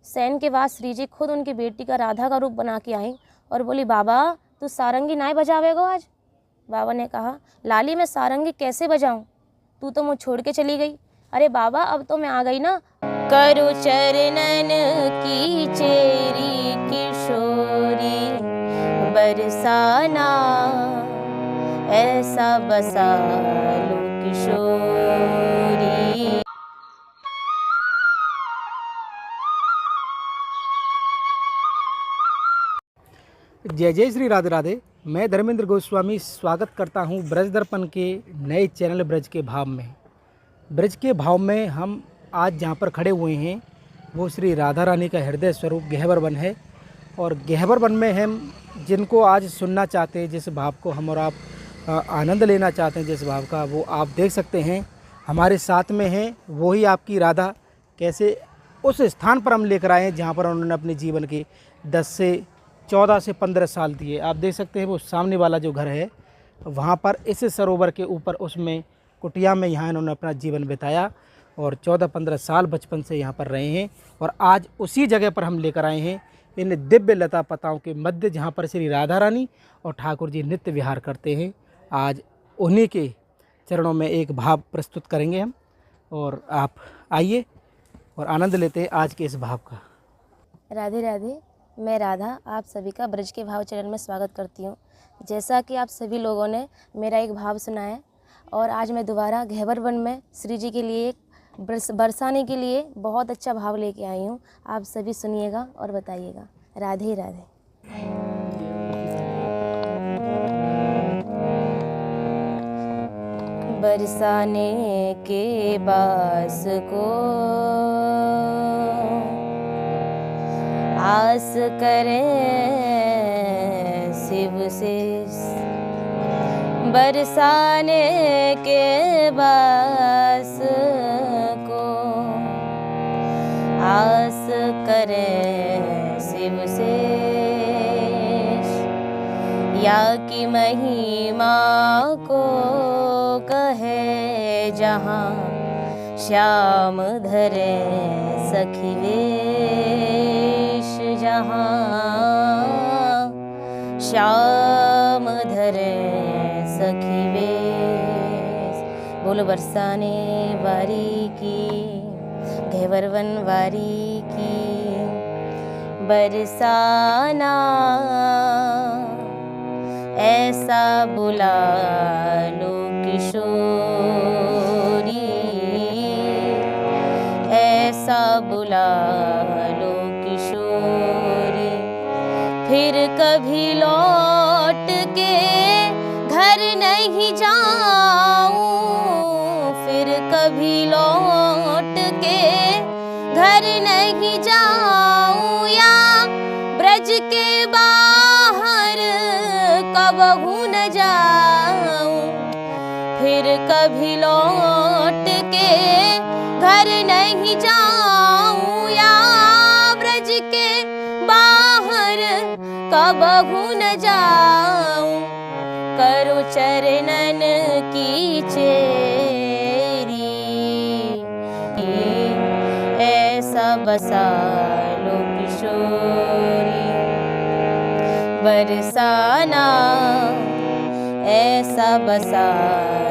San के बाद श्री जी खुद उनकी बेटी का राधा का रूप बना के आई और बोली, बाबा तू सारंगी नाय बजावेगो आज। बाबा ने कहा, लाली मैं सारंगी कैसे बजाऊं, तू तो मुझ छोड़ के चली गई। अरे बाबा अब तो मैं आ गई ना। करो चरणन की चेरी किशोरी, बरसाना ऐसा बसा लो किशोरी। जय जय श्री राधे राधे। मैं धर्मेंद्र गोस्वामी स्वागत करता हूं ब्रज दर्पण के नए चैनल ब्रज के भाव में। ब्रज के भाव में हम आज जहां पर खड़े हुए हैं वो श्री राधा रानी का हृदय स्वरूप गहवर वन है। और गहवर वन में हम जिनको आज सुनना चाहते हैं, जिस भाव को हम और आप आनंद लेना चाहते हैं, जिस भाव का, वो आप देख सकते हैं हमारे साथ में है। वही आपकी राधा कैसे उस स्थान पर हम लेकर आए हैं जहाँ पर उन्होंने अपने जीवन के 14 से 15 साल दिए। आप देख सकते हैं वो सामने वाला जो घर है वहाँ पर इस सरोवर के ऊपर उसमें कुटिया में यहाँ इन्होंने अपना जीवन बिताया और 14-15 साल बचपन से यहाँ पर रहे हैं। और आज उसी जगह पर हम लेकर आए हैं इन दिव्य लता पताओं के मध्य, जहाँ पर श्री राधा रानी और ठाकुर जी नित्य विहार करते हैं। आज उन्हीं के चरणों में एक भाव प्रस्तुत करेंगे हम, और आप आइए और आनंद लेते हैं आज के इस भाव का। राधे राधे। मैं राधा आप सभी का ब्रज के भाव चरण में स्वागत करती हूँ। जैसा कि आप सभी लोगों ने मेरा एक भाव सुना है, और आज मैं दोबारा गहवर वन में श्री जी के लिए बरसाने के लिए बहुत अच्छा भाव लेके आई हूँ। आप सभी सुनिएगा और बताइएगा। राधे राधे। बरसाने के बास को आस करें शिव से, बरसाने के बास को आस करें शिव से, या की महिमा को कहे जहाँ श्याम धरे सखी वेश, जहाँ श्याम धरे सखी वेश। बोलो बरसाने वारी की, गहवर वन वारी की। बरसाना ऐसा बुला लो किशोरी, ऐसा बुला लो किशोरी। फिर कभी लौट के घर नहीं जाऊं, फिर कभी लौट के घर नहीं जाऊं, या ब्रज के बाहर कबहू न जाऊं। फिर कभी लौट के घर नहीं जाऊं, या ब्रज के बाहर कबहू न जाऊं। करो चरणन की चेरी, ऐसा बसा लो किशोरी। बरसाना ऐसा बसा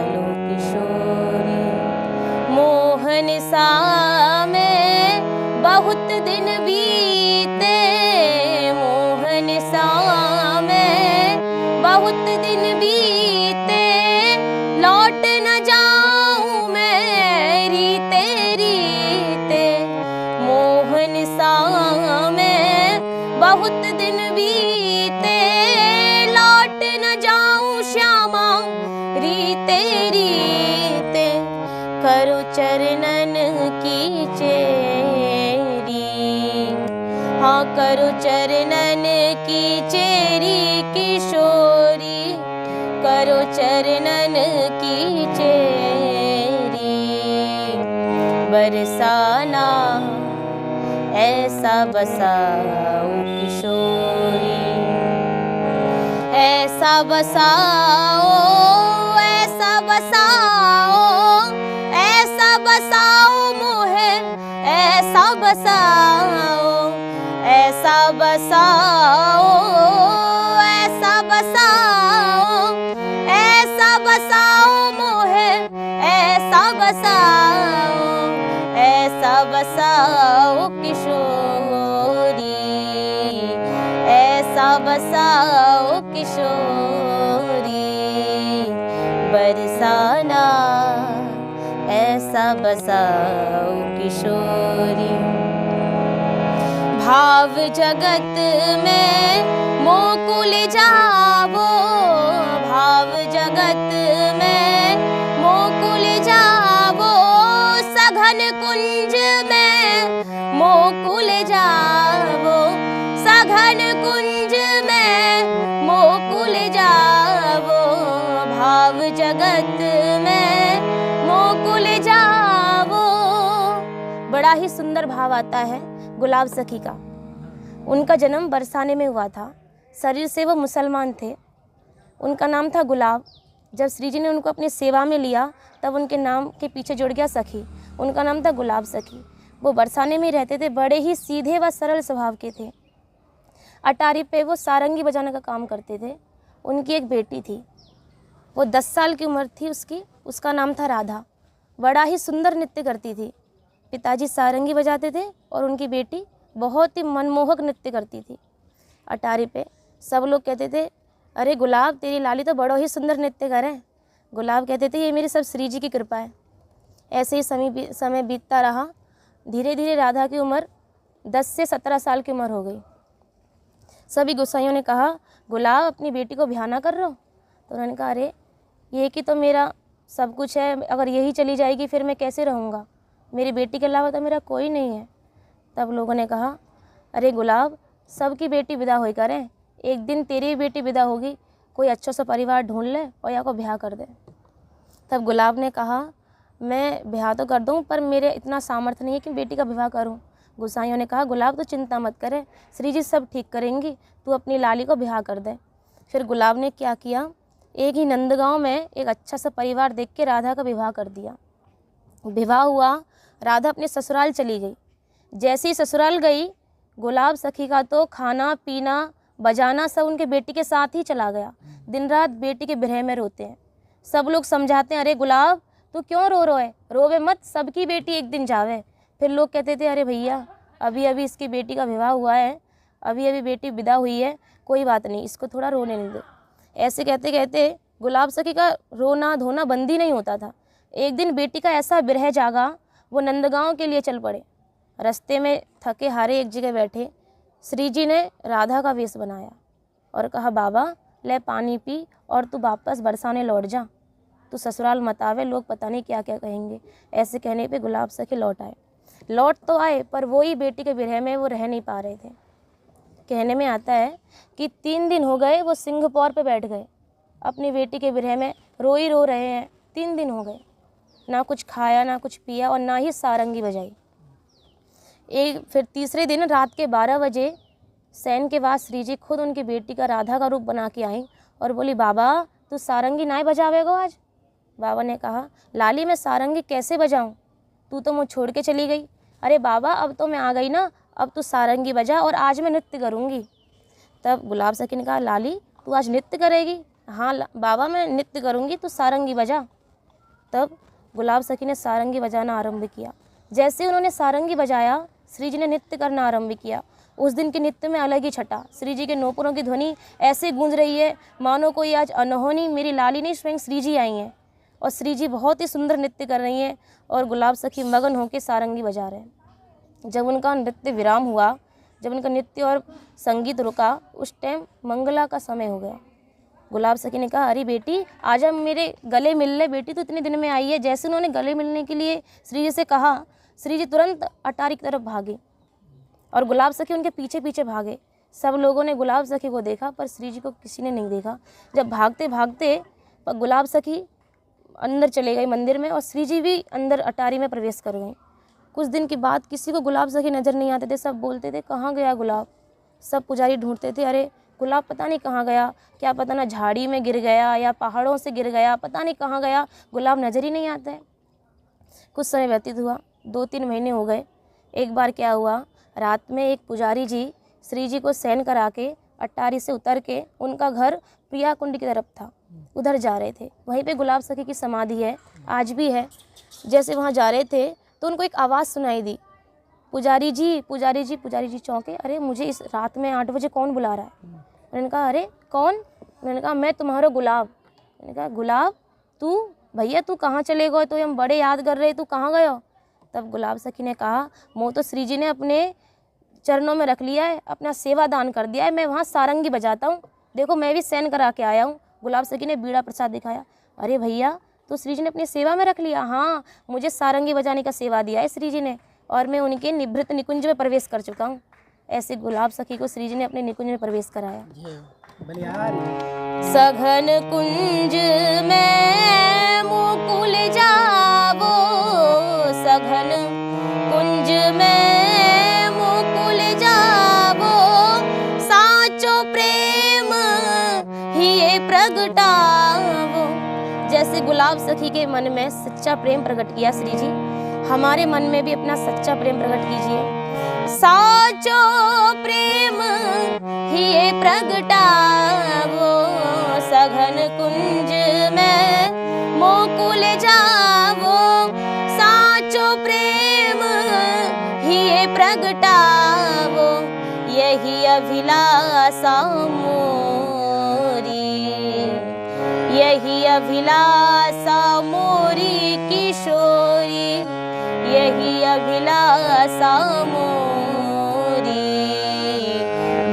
लो किशोरी। मोहन सा में बहुत दिन बीते, मोहन सा में बहुत दिन बीते। लौट न जाऊं मैं रीते रीते, मोहन सा में बहुत दिन बीते। लौट न जाऊं श्यामा रीते रीते। करो चरणन की चेरी, हाँ करो चरणन की चेरी किशोरी। करो चरणन की चेरी। बरसाना ऐसा बसाओ किशोरी, ऐसा बसाओ, ऐसा बसाओ, ऐसा बसाओ मोहे, ऐसा बसाओ। बसाओ, ऐसा बसाओ, ऐसा बसाओ मोहे, ऐसा बसाओ, ऐसा बसाओ किशोरी, ऐसा बसाओ किशोरी, बरसाना ऐसा बसाओ किशोरी। भाव जगत में मोकुल जावो, भाव जगत में मोकुल जावो, सघन कुंज में मोकुल जावो, सघन कुंज में मोकुल जावो, भाव जगत में मोकुल जावो। बड़ा ही सुंदर भाव आता है गुलाब सखी का। उनका जन्म बरसाने में हुआ था। शरीर से वो मुसलमान थे। उनका नाम था गुलाब। जब श्री जी ने उनको अपनी सेवा में लिया तब उनके नाम के पीछे जुड़ गया सखी। उनका नाम था गुलाब सखी। वो बरसाने में रहते थे। बड़े ही सीधे व सरल स्वभाव के थे। अटारी पे वो सारंगी बजाने का काम करते थे। उनकी एक बेटी थी, वो 10 साल की उम्र थी उसकी। उसका नाम था राधा। बड़ा ही सुंदर नृत्य करती थी। पिताजी सारंगी बजाते थे और उनकी बेटी बहुत ही मनमोहक नृत्य करती थी। अटारी पे सब लोग कहते थे, अरे गुलाब तेरी लाली तो बड़ा ही सुंदर नृत्य करे। गुलाब कहते थे, ये मेरी सब श्री जी की कृपा है। ऐसे ही समय बीतता रहा। धीरे धीरे राधा की उम्र 10 से 17 साल की उम्र हो गई। सभी गोसाइयों ने कहा, गुलाब अपनी बेटी को ब्याह ना कर रहे हो? तो उन्होंने कहा, अरे ये कि तो मेरा सब कुछ है, अगर यही चली जाएगी फिर मैं कैसे रहूँगा? मेरी बेटी के अलावा तो मेरा कोई नहीं है। तब लोगों ने कहा, अरे गुलाब सबकी बेटी विदा होई करें, एक दिन तेरी बेटी विदा होगी, कोई अच्छा सा परिवार ढूंढ ले और या को ब्याह कर दे। तब गुलाब ने कहा, मैं ब्याह तो कर दूं पर मेरे इतना सामर्थ्य नहीं है कि बेटी का विवाह करूं। गोसाइयों ने कहा, गुलाब तो चिंता मत करे, श्री जी सब ठीक करेंगी, तू अपनी लाली को ब्याह कर दे। फिर गुलाब ने क्या किया, एक ही नंदगांव में एक अच्छा सा परिवार देख के राधा का विवाह कर दिया। विवाह हुआ, राधा अपने ससुराल चली गई। जैसे ही ससुराल गई, गुलाब सखी का तो खाना पीना बजाना सब उनके बेटी के साथ ही चला गया। दिन रात बेटी के विरह में रोते हैं। सब लोग समझाते हैं, अरे गुलाब तू क्यों रो रहा है, रोवे मत, सबकी बेटी एक दिन जावे। फिर लोग कहते थे, अरे भैया अभी अभी इसकी बेटी का विवाह हुआ है, अभी अभी बेटी विदा हुई है, कोई बात नहीं, इसको थोड़ा रोने नहीं दो। ऐसे कहते कहते गुलाब सखी का रोना धोना बंद ही नहीं होता था। एक दिन बेटी का ऐसा विरह जागा, वो नंदगांव के लिए चल पड़े। रास्ते में थके हारे एक जगह बैठे, श्री जी ने राधा का वेश बनाया और कहा, बाबा ले पानी पी और तू वापस बरसाने लौट जा, तू ससुराल मत आवे, लोग पता नहीं क्या क्या कहेंगे। ऐसे कहने पे गुलाब सखी लौट आए। लौट तो आए पर वो ही बेटी के विरह में वो रह नहीं पा रहे थे। कहने में आता है कि 3 दिन हो गए वो सिंहपौर पे बैठ गए, अपनी बेटी के विरह में रो ही रो रहे हैं। 3 दिन हो गए, ना कुछ खाया ना कुछ पिया और ना ही सारंगी बजाई। फिर तीसरे दिन रात के 12 बजे सैन के बाद श्री जी खुद उनकी बेटी का राधा का रूप बना के आई और बोली, बाबा तू सारंगी ना बजावेगो आज? बाबा ने कहा, लाली मैं सारंगी कैसे बजाऊं, तू तो मुझे छोड़ के चली गई। अरे बाबा अब तो मैं आ गई ना, अब तू सारंगी बजा और आज मैं नृत्य करूंगी। तब गुलाब सखी ने कहा, लाली तू आज नृत्य करेगी? हाँ बाबा मैं नृत्य करूंगी, तू सारंगी बजा। तब गुलाब सखी ने सारंगी बजाना आरंभ किया। जैसे उन्होंने सारंगी बजाया, श्री जी ने नृत्य करना आरंभ किया। उस दिन के नृत्य में अलग ही छटा। श्री जी के नौपुरों की ध्वनि ऐसे गूंज रही है मानो कोई आज अनहोनी मेरी लाली नहीं, स्वयं श्री जी आई हैं और श्री जी बहुत ही सुंदर नृत्य कर रही हैं और गुलाब सखी मगन होकर सारंगी बजा रहे हैं। जब उनका नृत्य विराम हुआ, जब उनका नृत्य और संगीत रुका, उस टाइम मंगला का समय हो गया। गुलाब सखी ने कहा, अरे बेटी आजा मेरे गले मिल ले, बेटी तो इतने दिन में आई है। जैसे उन्होंने गले मिलने के लिए श्री जी से कहा, श्री जी तुरंत अटारी की तरफ भागे और गुलाब सखी उनके पीछे पीछे भागे। सब लोगों ने गुलाब सखी को देखा पर श्री जी को किसी ने नहीं देखा। जब भागते भागते गुलाब सखी अंदर चले गई मंदिर में और श्री जी भी अंदर अटारी में प्रवेश कर गई। कुछ दिन के बाद किसी को गुलाब सखी नज़र नहीं आते थे। सब बोलते थे, कहाँ गया गुलाब? सब पुजारी ढूंढते थे, अरे गुलाब पता नहीं कहाँ गया, क्या पता ना झाड़ी में गिर गया या पहाड़ों से गिर गया, पता नहीं कहाँ गया, गुलाब नज़र ही नहीं आता है। कुछ समय व्यतीत हुआ, 2-3 महीने हो गए। एक बार क्या हुआ, रात में एक पुजारी जी श्री जी को शयन करा के अट्टारी से उतर के उनका घर प्रिया कुंड की तरफ था, उधर जा रहे थे। वहीं पे गुलाब सखी की समाधि है, आज भी है। जैसे वहाँ जा रहे थे तो उनको एक आवाज़ सुनाई दी, पुजारी जी पुजारी जी। पुजारी जी चौंके, अरे मुझे इस रात में 8 बजे कौन बुला रहा है। मैंने कहा अरे कौन? मैंने कहा मैं तुम्हारा गुलाब। मैंने कहा गुलाब तू? भैया तू कहाँ चले गए, तो हम बड़े याद कर रहे, तू कहाँ गए हो? तब गुलाब सखी ने कहा मोह तो श्री जी ने अपने चरणों में रख लिया है, अपना सेवा दान कर दिया है, मैं वहाँ सारंगी बजाता हूँ, देखो मैं भी शयन करा के आया हूँ। गुलाब सखी ने बीड़ा प्रसाद दिखाया। अरे भैया तो श्री जी ने अपनी सेवा में रख लिया? हाँ, मुझे सारंगी बजाने का सेवा दिया है श्री जी ने, और मैं उनके निभृत निकुंज में प्रवेश कर चुका हूँ। ऐसे गुलाब सखी को श्री जी ने अपने निकुंज में प्रवेश कराया। सघन कुंज में मुकुल जावो, सघन कुंज में मुकुल जावो, साचो प्रेम ही प्रगटावो। जैसे गुलाब सखी के मन में सच्चा प्रेम प्रकट किया श्री जी, हमारे मन में भी अपना सच्चा प्रेम प्रकट कीजिए। साचो प्रेम ही प्रगटावो, सघन कुंज में मोकुल जावो, साचो प्रेम ही प्रगटावो, यही अभिलाषा मोरी, यही अभिलाषा मोरी किशोरी, यही अभिलाषा मोरी,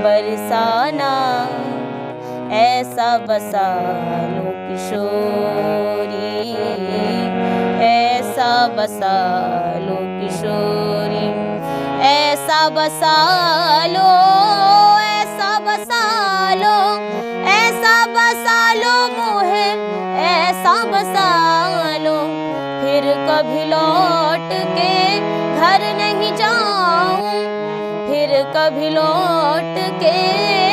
बरसाना ऐसा बसा लो किशोरी, ऐसा बसा लो किशोरी, ऐसा बसा लो, ऐसा बसा लो, ऐसा बसा लो मोहे, ऐसा बसा लो, फिर कभी लौट के घर नहीं जाऊं, फिर कभी लौट के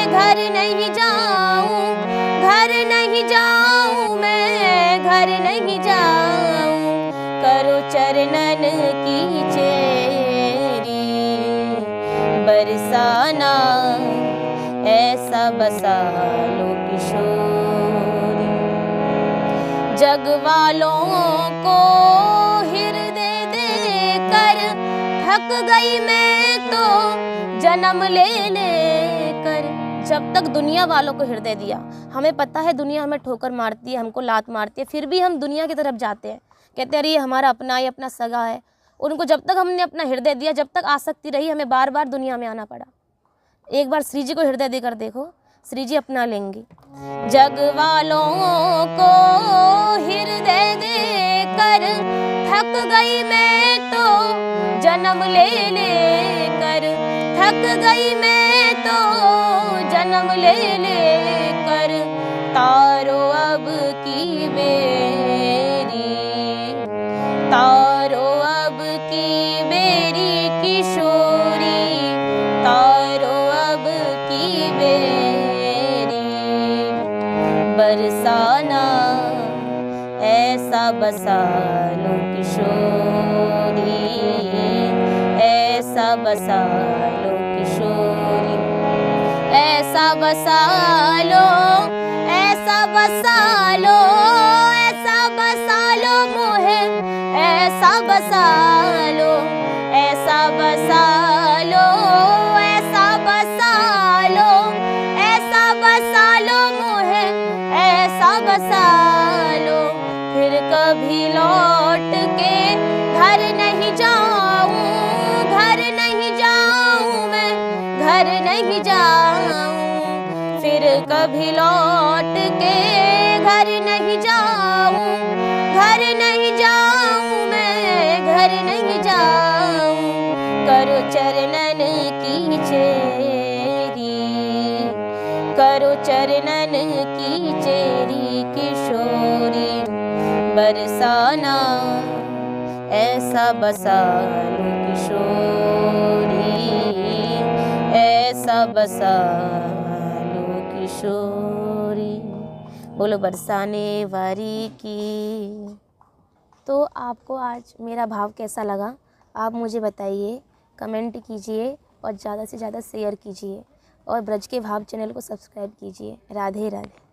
घर नहीं जाऊं, घर नहीं जाऊं मैं, घर नहीं जाऊं, करो चरणन की चेरी, बरसाना ऐसा बसा लो किशोरी। जग वालों को हृदय दे कर थक गई मैं तो जन्म ले लेकर। जब तक दुनिया वालों को हृदय दिया, हमें पता है दुनिया हमें ठोकर मारती है, हमको लात मारती है, फिर भी हम दुनिया की तरफ जाते हैं, कहते हैं अरे ये हमारा अपना, ये अपना सगा है। उनको जब तक हमने अपना हृदय दिया, जब तक आसक्ति रही, हमें बार बार दुनिया में आना पड़ा। एक बार श्री जी को हृदय देकर देखो, श्री जी अपना लेंगे। जग वालों को हृदय देकर थक गई मैं तो जन्म ले लेकर, थक गई मैं तो जन्म ले लेकर, तारो अब की मेरी, तारो अब की मेरी किशोरी, तारो अब की मेरी, बरसाना ऐसा बसा लो किशोरी, ऐसा बसा लो किशोरी, ऐसा बसा लो, ऐसा बसा लो, ऐसा बसा लो मोहे, ऐसा बसा लो, ऐसा बसा लो, ऐसा बसा लो, ऐसा बसा लो मोहे, ऐसा बसा लो, फिर कभी लौट के घर नहीं जाऊं, घर नहीं जाऊं मैं, घर नहीं जाऊं, फिर कभी लौट के घर नहीं जाऊं, घर नहीं जाऊं मैं, घर नहीं जाऊं, करो चरणन की चेरी, करो चरणन की चेरी किशोरी, बरसाना ऐसा बसा लो किशोरी, ऐसा बसा लो किशोरी। बोलो बरसाने वारी की। तो आपको आज मेरा भाव कैसा लगा, आप मुझे बताइए, कमेंट कीजिए और ज़्यादा से ज़्यादा शेयर कीजिए और ब्रज के भाव चैनल को सब्सक्राइब कीजिए। राधे राधे।